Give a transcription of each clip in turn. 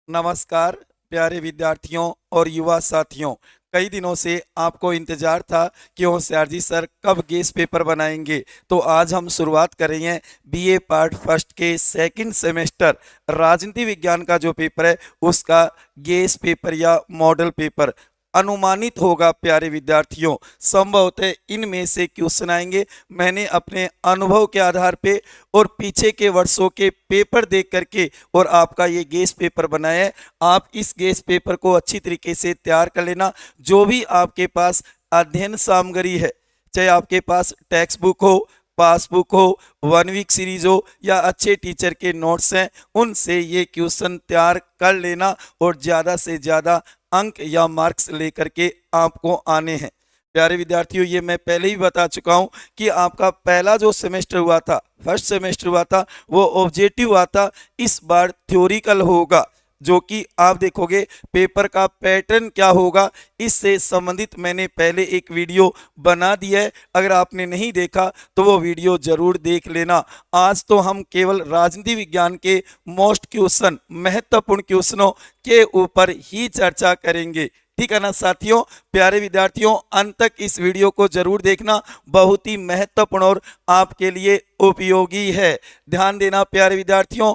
नमस्कार प्यारे विद्यार्थियों और युवा साथियों। कई दिनों से आपको इंतजार था कि होशियार जी सर कब गेस पेपर बनाएंगे। तो आज हम शुरुआत करेंगे बीए पार्ट फर्स्ट के सेकंड सेमेस्टर राजनीति विज्ञान का जो पेपर है उसका गेस पेपर या मॉडल पेपर अनुमानित होगा। प्यारे विद्यार्थियों, संभवतः इनमें से क्वेश्चन आएंगे। मैंने अपने अनुभव के आधार पे और पीछे के वर्षों के पेपर देख करके और आपका ये गेस पेपर बनाया है। आप इस गेस पेपर को अच्छी तरीके से तैयार कर लेना। जो भी आपके पास अध्ययन सामग्री है, चाहे आपके पास टेक्स्ट बुक हो, पासबुक हो, 1 वीक सीरीज हो या अच्छे टीचर के नोट्स हैं, उनसे ये क्वेश्चन तैयार कर लेना और ज़्यादा से ज़्यादा अंक या मार्क्स लेकर के आपको आने हैं। प्यारे विद्यार्थियों, ये मैं पहले ही बता चुका हूँ कि आपका पहला जो सेमेस्टर हुआ था, फर्स्ट सेमेस्टर हुआ था, वो ऑब्जेक्टिव हुआ था। इस बार थ्योरिकल होगा, जो कि आप देखोगे पेपर का पैटर्न क्या होगा इससे संबंधित मैंने पहले एक वीडियो बना दिया है। अगर आपने नहीं देखा तो वो वीडियो जरूर देख लेना। आज तो हम केवल राजनीति विज्ञान के मोस्ट क्वेश्चन, महत्वपूर्ण क्वेश्चनों के ऊपर ही चर्चा करेंगे। ठीक है ना साथियों? प्यारे विद्यार्थियों, अंत तक इस वीडियो को जरूर देखना, बहुत ही महत्वपूर्ण और आपके लिए उपयोगी है। ध्यान देना प्यारे विद्यार्थियों,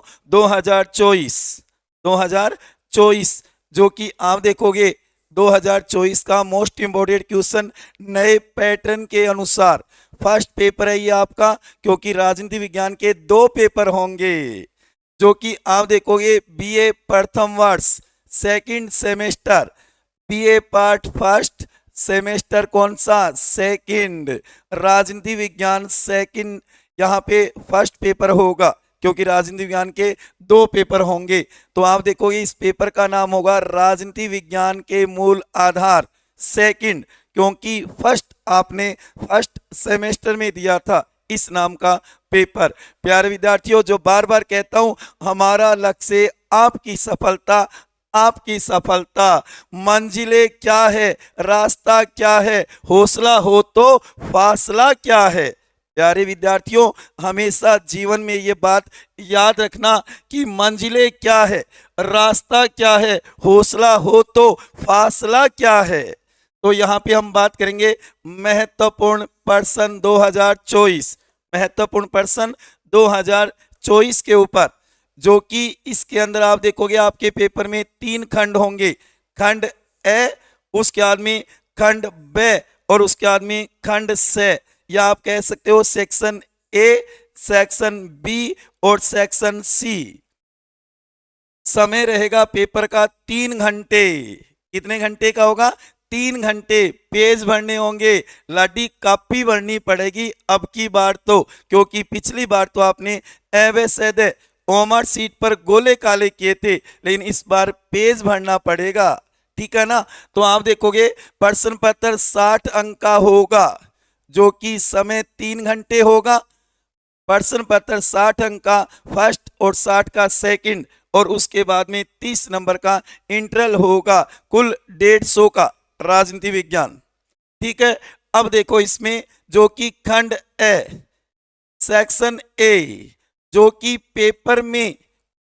2024 जो कि आप देखोगे 2024 का मोस्ट इम्पोर्टेंट क्वेश्चन नए पैटर्न के अनुसार फर्स्ट पेपर है ये आपका, क्योंकि राजनीति विज्ञान के 2 पेपर होंगे। जो कि आप देखोगे बीए प्रथम वर्ष second semester, BA part first semester कौन सा? सेकंड। राजनीति विज्ञान सेकंड, यहाँ पे फर्स्ट पेपर होगा क्योंकि राजनीति विज्ञान के 2 पेपर होंगे। तो आप देखोगे इस पेपर का नाम होगा राजनीति विज्ञान के मूल आधार सेकंड, क्योंकि फर्स्ट आपने फर्स्ट सेमेस्टर में दिया था इस नाम का पेपर। प्यारे विद्यार्थियों, जो बार बार कहता हूं, हमारा लक्ष्य आपकी सफलता, आपकी सफलता। मंजिलें क्या है, रास्ता क्या है, हौसला हो तो फासला क्या है। प्यारे विद्यार्थियों, हमेशा जीवन में ये बात याद रखना कि मंजिलें क्या है, रास्ता क्या है, हौसला हो तो फासला क्या है। तो यहाँ पे हम बात करेंगे महत्वपूर्ण प्रश्न 2024, महत्वपूर्ण प्रश्न 2024 के ऊपर, जो कि इसके अंदर आप देखोगे आपके पेपर में 3 खंड होंगे। खंड ए, उसके बाद में खंड बे और उसके बाद में खंड से, या आप कह सकते हो सेक्शन ए, सेक्शन बी और सेक्शन सी। समय रहेगा पेपर का 3 घंटे। कितने घंटे का होगा? 3 घंटे। पेज भरने होंगे, लाडी कॉपी भरनी पड़ेगी अब की बार तो, क्योंकि पिछली बार तो आपने एवं कॉमर्स सीट पर गोले काले किए थे, लेकिन इस बार पेज भरना पड़ेगा। ठीक है ना? तो आप देखोगे प्रश्न पत्र 60 अंक का होगा, जो कि समय 3 घंटे होगा। प्रश्न पत्र 60 अंक का फर्स्ट और 60 का सेकंड, और उसके बाद में 30 नंबर का इंटरल होगा, कुल 150 का राजनीति विज्ञान। ठीक है, अब देखो इसमें जो कि खंड ए, सेक्शन ए, जो कि पेपर में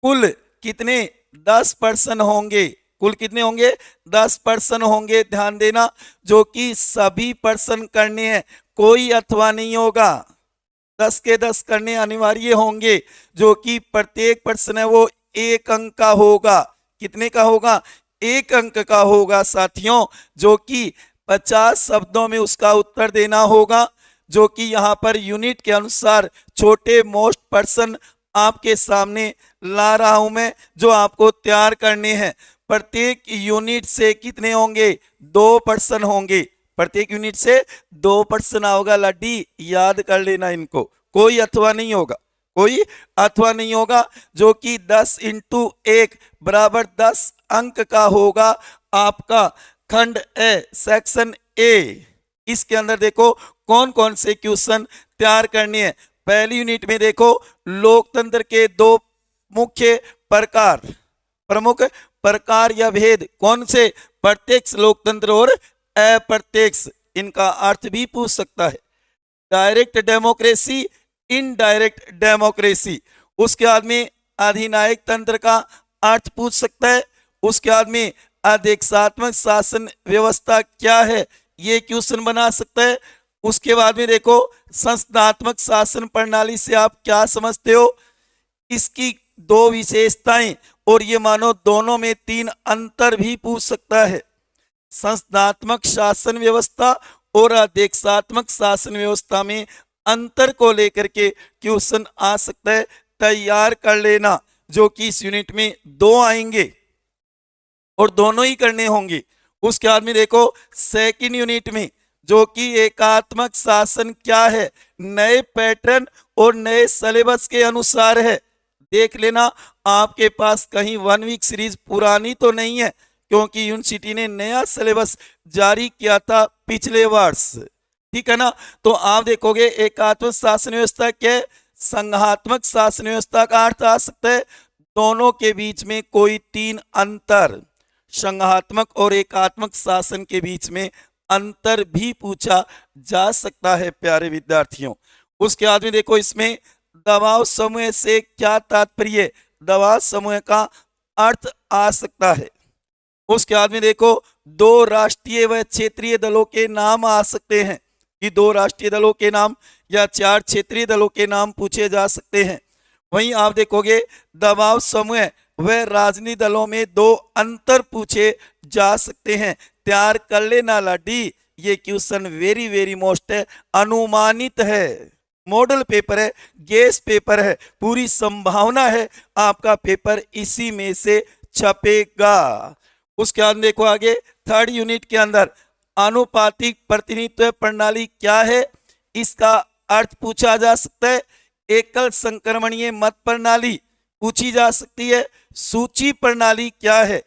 कुल कितने 10 प्रश्न होंगे, कुल कितने होंगे? 10 प्रश्न होंगे। ध्यान देना, जो कि सभी प्रश्न करने हैं, कोई अथवा नहीं होगा। 10 के 10 करने अनिवार्य होंगे, जो कि प्रत्येक प्रश्न है वो 1 अंक का होगा। कितने का होगा? 1 अंक का होगा साथियों, जो कि 50 शब्दों में उसका उत्तर देना होगा। जो कि यहाँ पर यूनिट के अनुसार छोटे मोस्ट प्रश्न आपके सामने ला रहा हूं मैं, जो आपको तैयार करने हैं। प्रत्येक यूनिट से कितने होंगे? 2 प्रश्न होंगे। प्रत्येक यूनिट से 2 प्रश्न होगा। लड्डी याद कर लेना इनको, कोई अथवा नहीं होगा, कोई अथवा नहीं होगा। जो कि 10 × 1 बराबर 10 अंक का होगा आपका खंड ए, सेक्शन ए। इसके अंदर देखो कौन कौन से क्वेश्चन तैयार करने हैं। पहली यूनिट में देखो लोकतंत्र के 2 मुख्य प्रकार, प्रमुख प्रकार या भेद कौन से? प्रत्यक्ष लोकतंत्र और अप्रत्यक्ष। इनका अर्थ भी पूछ सकता है। Direct democracy, indirect democracy. उसके बाद में अधिनायक तंत्र का अर्थ पूछ सकता है। उसके बाद में अध्यक्षात्मक शासन व्यवस्था क्या है, ये क्वेश्चन बना सकता है। उसके बाद में देखो संस्थात्मक शासन प्रणाली से आप क्या समझते हो, इसकी दो विशेषताएं, और ये मानो दोनों में 3 अंतर भी पूछ सकता है। संस्थात्मक शासन व्यवस्था और अध्यक्षात्मक शासन व्यवस्था में अंतर को लेकर के क्वेश्चन आ सकता है, तैयार कर लेना, जो कि इस यूनिट में 2 आएंगे और दोनों ही करने होंगे। उसके बाद में देखो सेकंड यूनिट में जो कि एकात्मक शासन क्या है, नए पैटर्न और नए सिलेबस के अनुसार है। देख लेना आपके पास कहीं 1 वीक सीरीज पुरानी तो नहीं है, क्योंकि यूनिवर्सिटी ने नया सिलेबस जारी किया था पिछले वर्ष, ठीक है ना। तो आप देखोगे एकात्मक शासन व्यवस्था क्या है, संघात्मक शासन व्यवस्था का अर्थ आ सकता है दोनों के बीच में कोई 3 अंतर, संघात्मक और एकात्मक शासन के बीच में अंतर भी पूछा जा सकता है प्यारे विद्यार्थियों। उसके बाद में देखो इसमें दबाव समूह से क्या तात्पर्य, दबाव समूह का अर्थ आ सकता है। उसके बाद में देखो 2 राष्ट्रीय व क्षेत्रीय दलों के नाम आ सकते हैं, कि 2 राष्ट्रीय दलों के नाम या 4 क्षेत्रीय दलों के नाम पूछे जा सकते हैं। वहीं आप देखोगे दबाव समूह व राजनीतिक दलों में 2 अंतर पूछे जा सकते हैं। तैयार कर लेना लाडी, ये क्वेश्चन वेरी वेरी मोस्ट है, अनुमानित है, मॉडल पेपर है, गेस पेपर है, पूरी संभावना है आपका पेपर इसी में से छपेगा। उसके बाद देखो आगे थर्ड यूनिट के अंदर आनुपातिक प्रतिनिधित्व प्रणाली क्या है, इसका अर्थ पूछा जा सकता है। एकल संक्रमणीय मत प्रणाली पूछी जा सकती है। सूची प्रणाली क्या है,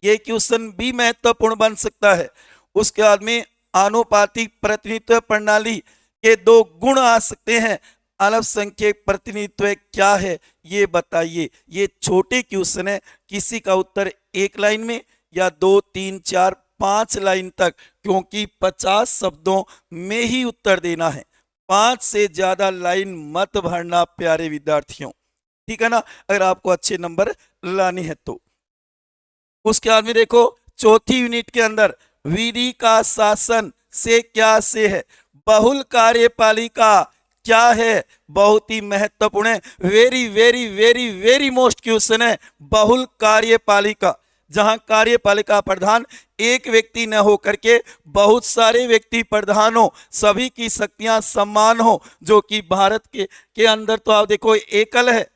ये क्वेश्चन भी महत्वपूर्ण बन सकता है। उसके बाद में आनुपातिक प्रतिनिधित्व प्रणाली के 2 गुण आ सकते हैं। अल्पसंख्यक प्रतिनिधित्व क्या है ये बताइए। ये छोटे क्वेश्चन है, किसी का उत्तर 1 लाइन में या 2, 3, 4, 5 लाइन तक, क्योंकि 50 शब्दों में ही उत्तर देना है, 5 से ज्यादा लाइन मत भरना प्यारे विद्यार्थियों, ठीक है ना, अगर आपको अच्छे नंबर लाने हैं तो। उसके बाद में देखो चौथी यूनिट के अंदर विधि का शासन से क्या से है, बहुल कार्यपालिका क्या है, बहुत ही महत्वपूर्ण है, very very very very most question है। बहुल कार्यपालिका, जहां कार्यपालिका प्रधान एक व्यक्ति न हो करके बहुत सारे व्यक्ति प्रधान हो, सभी की शक्तियां समान हो, जो कि भारत के अंदर तो आप देखो एकल है,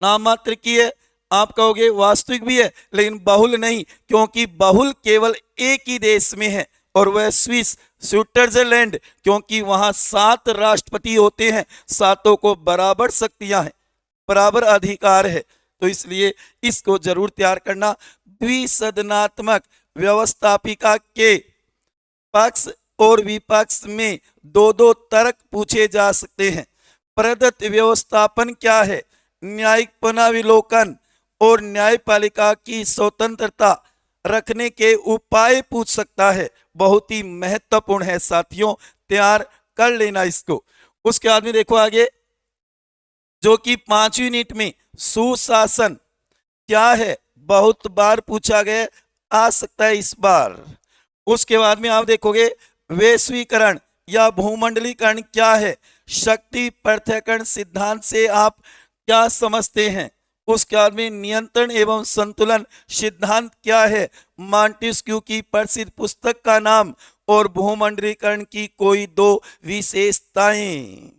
नाम मात्र की है, आप कहोगे वास्तविक भी है, लेकिन बहुल नहीं, क्योंकि बहुल केवल एक ही देश में है और वह स्विट्जरलैंड, क्योंकि वहां 7 राष्ट्रपति होते हैं, 7 को बराबर शक्तियां हैं, बराबर अधिकार है, तो इसलिए इसको जरूर तैयार करना। द्विसदनात्मक व्यवस्थापिका के पक्ष और विपक्ष में 2-2 तर्क पूछे जा सकते हैं। प्रदत्त व्यवस्थापन क्या है, न्यायिक पुनर्विलोकन और न्यायपालिका की स्वतंत्रता रखने के उपाय पूछ सकता है, बहुत ही महत्वपूर्ण है साथियों, तैयार कर लेना इसको। उसके बाद में देखो आगे जो कि 5वीं यूनिट में सुशासन क्या है, बहुत बार पूछा गया, आ सकता है इस बार। उसके बाद में आप देखोगे वैश्वीकरण या भूमंडलीकरण क्या है, शक्ति पृथक्करण सिद्धांत से आप क्या समझते हैं। उसके बाद में नियंत्रण एवं संतुलन सिद्धांत क्या है, मॉन्टेस्क्यू की प्रसिद्ध पुस्तक का नाम और भूमंडलीकरण की कोई 2 विशेषताएं।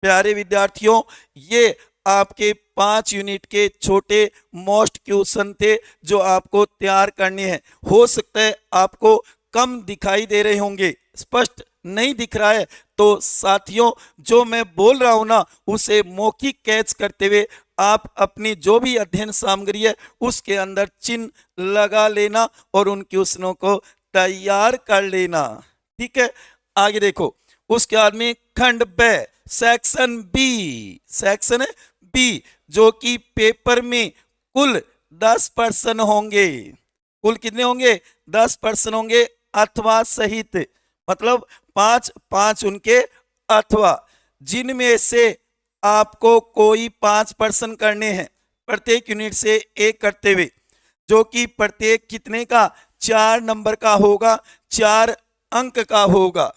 प्यारे विद्यार्थियों, ये आपके 5 यूनिट के छोटे मोस्ट क्वेश्चन थे जो आपको तैयार करने हैं। हो सकता है आपको कम दिखाई दे रहे होंगे, स्पष्ट नहीं दिख रहा है, तो साथियों जो मैं बोल रहा हूं ना, उसे मौखिक कैच करते हुए आप अपनी जो भी अध्ययन सामग्री है उसके अंदर चिन्ह लगा लेना और उन क्वेश्चनों को तैयार कर लेना, ठीक है। आगे देखो उसके बाद में खंड ब सेक्शन बी जो कि पेपर में कुल 10% होंगे, कुल कितने होंगे, 10% होंगे, अथवा सहित, मतलब 5 उनके अथवा, जिनमें से आपको कोई 5% करने हैं, प्रत्येक यूनिट से 1 करते हुए। जो कि प्रत्येक कितने का, 4 नंबर का होगा, 4 अंक का होगा।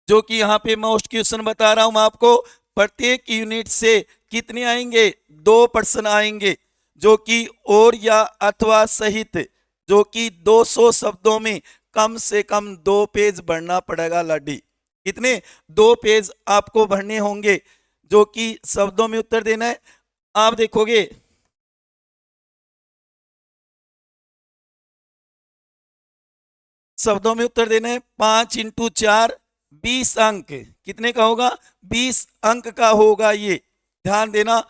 जो कि यहाँ पे मोस्ट क्वेश्चन बता रहा हूं मैं आपको, प्रत्येक यूनिट से कितने आएंगे, 2 प्रश्न आएंगे, जो कि और या अथवा सहित, जो कि 200 शब्दों में कम से कम 2 पेज भरना पड़ेगा लाडी। कितने, 2 पेज आपको भरने होंगे, जो कि शब्दों में उत्तर देना है। आप देखोगे शब्दों में उत्तर देना है, 5 इंटू 4 20 अंक, कितने का होगा, 20 अंक का होगा। ये ध्यान देना,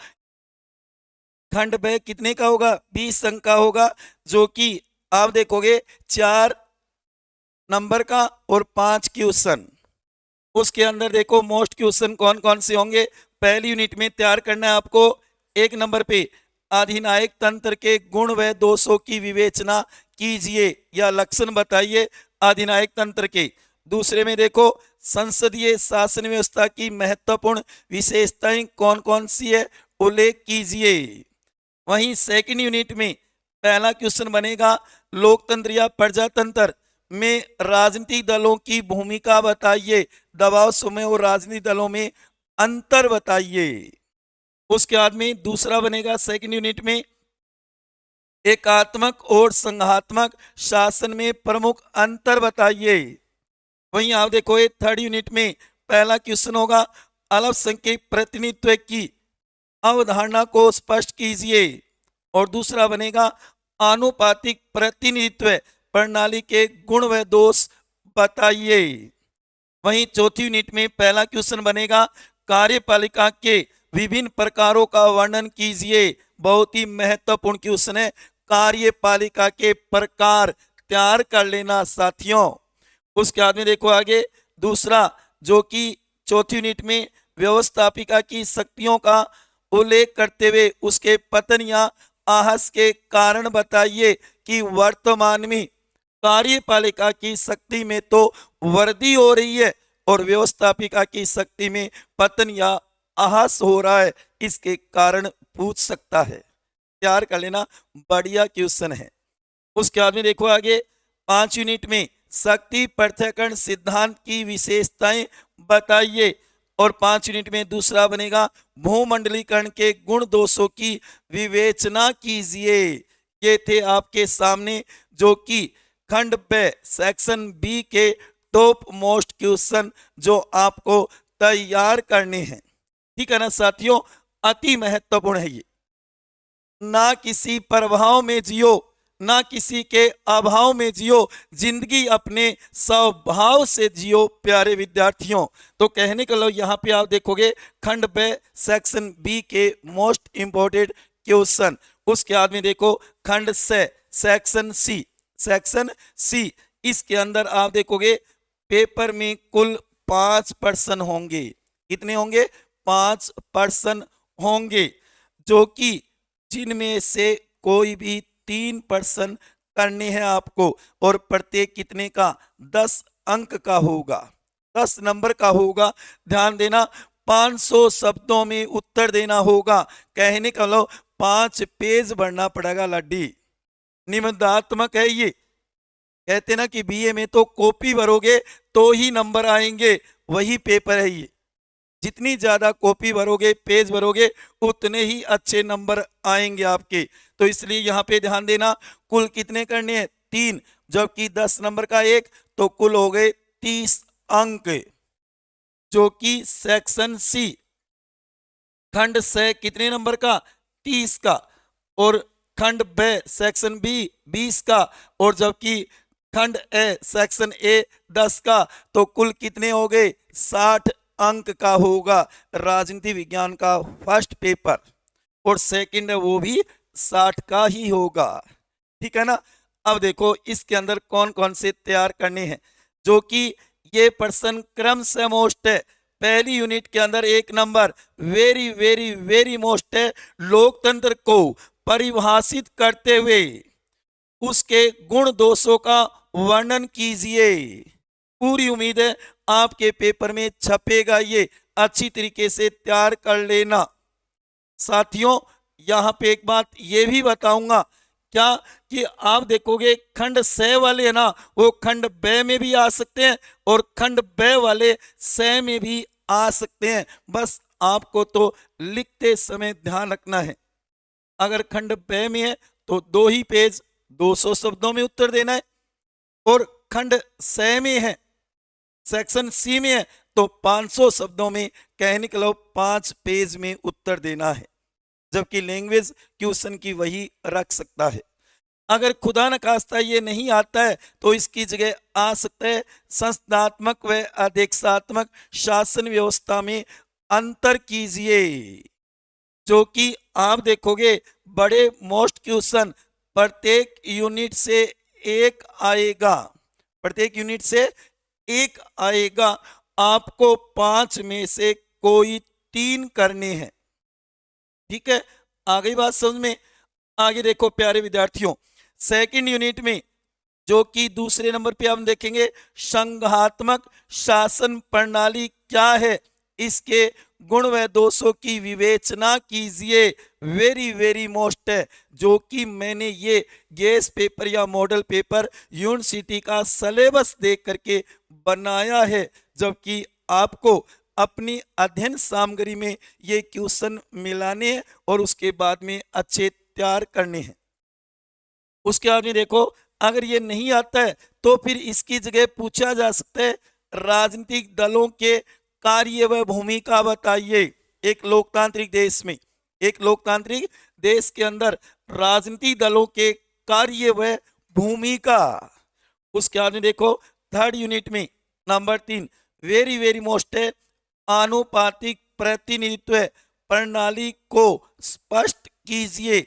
खंड ब कितने का होगा, 20 अंक का होगा, जो कि आप देखोगे 4 नंबर का और 5 क्वेश्चन। उसके अंदर देखो मोस्ट क्वेश्चन कौन कौन से होंगे। पहली यूनिट में तैयार करना है आपको, 1 नंबर पे अधिनायक तंत्र के गुण व दोषों की विवेचना कीजिए या लक्षण बताइए अधिनायक तंत्र के। दूसरे में देखो संसदीय शासन व्यवस्था की महत्वपूर्ण विशेषताएं कौन कौन सी है, उल्लेख कीजिए। वहीं सेकंड यूनिट में पहला क्वेश्चन बनेगा लोकतंत्र या प्रजातंत्र में राजनीतिक दलों की भूमिका बताइए, दबाव समय और राजनीतिक दलों में अंतर बताइए। उसके बाद में दूसरा बनेगा सेकंड यूनिट में एकात्मक और संघात्मक शासन में प्रमुख अंतर बताइए। वहीं आप देखो ये थर्ड यूनिट में पहला क्वेश्चन होगा अल्पसंख्यक प्रतिनिधित्व की अवधारणा को स्पष्ट कीजिए, और दूसरा बनेगा आनुपातिक प्रतिनिधित्व प्रणाली के गुण व दोष बताइए। वहीं चौथी यूनिट में पहला क्वेश्चन बनेगा कार्यपालिका के विभिन्न प्रकारों का वर्णन कीजिए। बहुत ही महत्वपूर्ण क्वेश्चन है, कार्यपालिका के प्रकार तैयार कर लेना साथियों। उसके बाद में देखो आगे दूसरा, जो कि चौथी यूनिट में व्यवस्थापिका की शक्तियों का उल्लेख करते हुए उसके पतन या आहस के कारण बताइए कि वर्तमान में कार्यपालिका की शक्ति में तो वृद्धि हो रही है और व्यवस्थापिका की शक्ति में पतन या आहस हो रहा है, इसके कारण पूछ सकता है। तैयार कर लेना, बढ़िया क्वेश्चन है। उसके बाद में देखो आगे 5 यूनिट में शक्ति पृथक्करण सिद्धांत की विशेषताएं बताइए, और 5 यूनिट में दूसरा बनेगा भूमंडलीकरण के गुण दोषों की विवेचना कीजिए। ये थे आपके सामने जो कि खंड पे सेक्शन बी के टॉप मोस्ट क्वेश्चन जो आपको तैयार करने हैं। ठीक है ना साथियों, अति महत्वपूर्ण है ये। ना किसी प्रभाव में जियो, ना किसी के अभाव में जियो, जिंदगी अपने स्वभाव से जियो प्यारे विद्यार्थियों। तो कहने का लो यहाँ पे आप देखोगे खंड पे सेक्शन बी के मोस्ट इंपोर्टेंट क्वेश्चन। उसके बाद में देखो खंड से सेक्शन सी, इसके अंदर आप देखोगे पेपर में कुल 5 प्रश्न होंगे। कितने होंगे, 5 प्रश्न होंगे, जो कि जिनमें से कोई भी 3 प्रश्न करने हैं आपको, और प्रत्येक कितने का, 10 अंक का होगा, 10 नंबर का होगा। ध्यान देना, 500 शब्दों में उत्तर देना होगा। कहने का लो 5 पेज भरना पड़ेगा लड्डी। निबंधात्मक है ये, कहते ना कि बीए में तो कॉपी भरोगे तो ही नंबर आएंगे, वही पेपर है ये। जितनी ज्यादा कॉपी भरोगे, पेज भरोगे, उतने ही अच्छे नंबर आएंगे आपके। तो इसलिए यहाँ पे ध्यान देना, कुल कितने करने हैं, 3, जबकि 10 नंबर का एक, तो कुल हो गए 30 अंक, जो कि सेक्शन सी खंड से कितने नंबर का, 30 का, और खंड ब सेक्शन बी 20 का, और जबकि खंड ए सेक्शन ए 10 का, तो कुल कितने हो गए, 60 अंक का होगा राजनीति विज्ञान का फर्स्ट पेपर, और सेकंड है वो भी 60 का ही होगा। ठीक है ना। अब देखो इसके अंदर कौन कौन से तैयार करने हैं, जो कि ये प्रश्न क्रम से मोस्ट है। पहली यूनिट के अंदर 1 number very very very most है, लोकतंत्र को परिभाषित करते हुए उसके गुण दोषों का वर्णन कीजिए। पूरी उम्मीद है आपके पेपर में छपेगा, ये अच्छी तरीके से तैयार कर लेना। साथियों यहाँ पे एक बात ये भी बताऊंगा क्या कि आप देखोगे खंड स वाले है ना, वो खंड ब में भी आ सकते हैं और खंड ब वाले स में भी आ सकते हैं। बस आपको तो लिखते समय ध्यान रखना है, अगर खंड ब में है तो 2 ही पेज 200 शब्दों में उत्तर देना है, और खंड स में है, सेक्शन सी में है, तो 500 शब्दों में, कहने के लिए 5 पेज में उत्तर देना है। जबकि लैंग्वेज क्वेश्चन की वही रख सकता है। अगर खुदा न खास्ता ये नहीं आता है तो इसकी जगह आ सकता है संस्थात्मक व अध्यक्षात्मक शासन व्यवस्था में अंतर कीजिए, जो कि आप देखोगे बड़े मोस्ट क्वेश्चन प्रत्येक यूनिट से एक आएगा, प्रत्येक यूनिट से एक आएगा। आपको 5 में से कोई 3 करने हैं। ठीक है, आ गई बात समझ में? आगे देखो प्यारे विद्यार्थियों, सेकंड यूनिट में जो कि दूसरे नंबर पे हम देखेंगे संघात्मक शासन प्रणाली क्या है, इसके गुण व दोषों की विवेचना कीजिए। वेरी वेरी मोस्ट है, जो कि मैंने ये गेस पेपर या मॉडल पेपर यूनिवर्सिटी का सिलेबस देख करके बनाया है, जबकि आपको अपनी अध्ययन सामग्री में ये क्वेश्चन मिलाने हैं और उसके बाद में अच्छे तैयार करने हैं। उसके बाद में देखो, अगर ये नहीं आता है तो फिर इसकी जगह पूछा जा सकता है राजनीतिक दलों के कार्य व भूमिका बताइए। एक लोकतांत्रिक देश में, एक लोकतांत्रिक देश के अंदर राजनीतिक दलों के कार्य व भूमिका। उसके बाद में देखो थर्ड यूनिट में नंबर 3 वेरी वेरी मोस्ट है, आनुपातिक प्रतिनिधित्व प्रणाली को स्पष्ट कीजिए,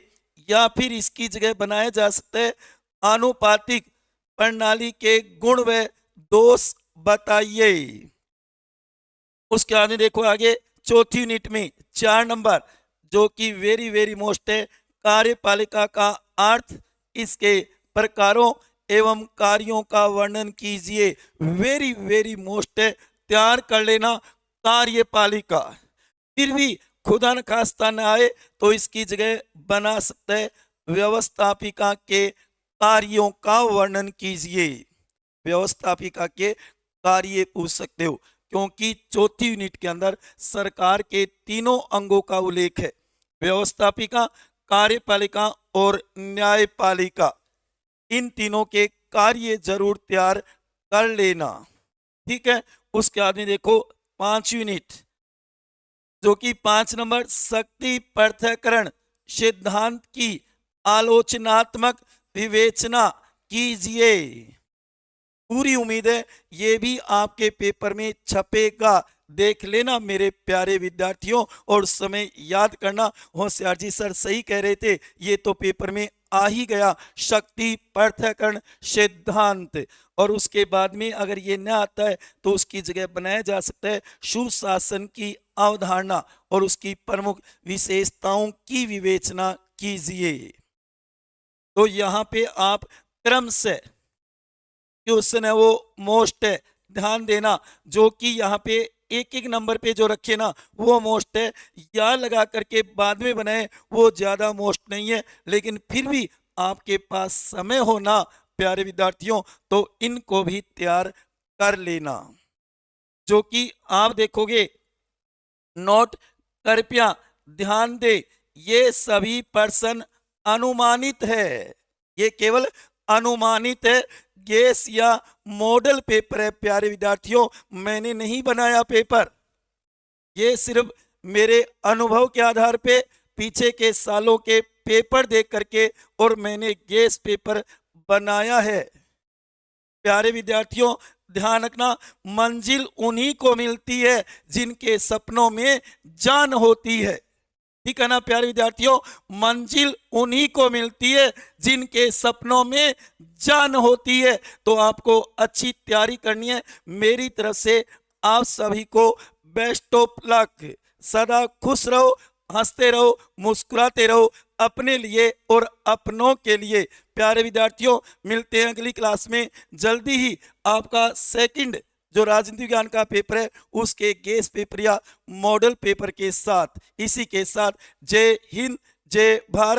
या फिर इसकी जगह बनाया जा सकता है आनुपातिक प्रणाली के गुण व दोष बताइए। उसके बाद में देखो आगे चौथी यूनिट में 4 नंबर, जो कि वेरी वेरी मोस्ट है, कार्यपालिका का अर्थ, इसके प्रकारों एवं कार्यों का वर्णन कीजिए। वेरी वेरी मोस्ट है, तैयार कर लेना कार्यपालिका। फिर भी खुदा न खास्ता न आए तो इसकी जगह बना सकते हैं व्यवस्थापिका के कार्यों का वर्णन कीजिए। व्यवस्थापिका के कार्य पूछ सकते हो, क्योंकि चौथी यूनिट के अंदर सरकार के तीनों अंगों का उल्लेख है, व्यवस्थापिका, कार्यपालिका और न्यायपालिका। इन तीनों के कार्य जरूर तैयार कर लेना। ठीक है, उसके बाद में देखो 5 यूनिट, जो कि 5 नंबर शक्ति पृथक्करण सिद्धांत की आलोचनात्मक विवेचना कीजिए। पूरी उम्मीद है ये भी आपके पेपर में छपेगा, देख लेना मेरे प्यारे विद्यार्थियों, और समय याद करना। होशियार जी सर सही कह रहे थे, ये तो पेपर में आ ही गया, शक्ति पृथक्करण सिद्धांत। और उसके बाद में अगर ये न आता है तो उसकी जगह बनाया जा सकता है सुशासन की अवधारणा और उसकी प्रमुख विशेषताओं की विवेचना कीजिए। तो यहाँ पे आप क्रम से क्वेश्चन है वो मोस्ट है, ध्यान देना, जो कि यहाँ पे एक एक नंबर पे जो रखे ना वो मोस्ट है, या लगा करके बाद में बनाए वो ज्यादा मोस्ट नहीं है, लेकिन फिर भी आपके पास समय हो ना प्यारे विद्यार्थियों, तो इनको भी तैयार कर लेना। जो कि आप देखोगे, नोट कृपया ध्यान दे, ये सभी प्रश्न अनुमानित है, ये केवल अनुमानित है, गेस या मॉडल पेपर है प्यारे विद्यार्थियों, मैंने नहीं बनाया पेपर, ये सिर्फ मेरे अनुभव के आधार पे पीछे के सालों के पेपर देख करके और मैंने गेस पेपर बनाया है। प्यारे विद्यार्थियों ध्यान रखना, मंजिल उन्हीं को मिलती है जिनके सपनों में जान होती है। ठीक है ना प्यारे विद्यार्थियों, मंजिल उन्हीं को मिलती है जिनके सपनों में जान होती है। तो आपको अच्छी तैयारी करनी है। मेरी तरफ से आप सभी को बेस्ट ऑफ लक। सदा खुश रहो, हंसते रहो, मुस्कुराते रहो, अपने लिए और अपनों के लिए। प्यारे विद्यार्थियों मिलते हैं अगली क्लास में। जल्दी ही आपका सेकंड जो राजनीति विज्ञान का पेपर है उसके गेस पेपर या मॉडल पेपर के साथ। इसी के साथ जय हिंद, जय भारत।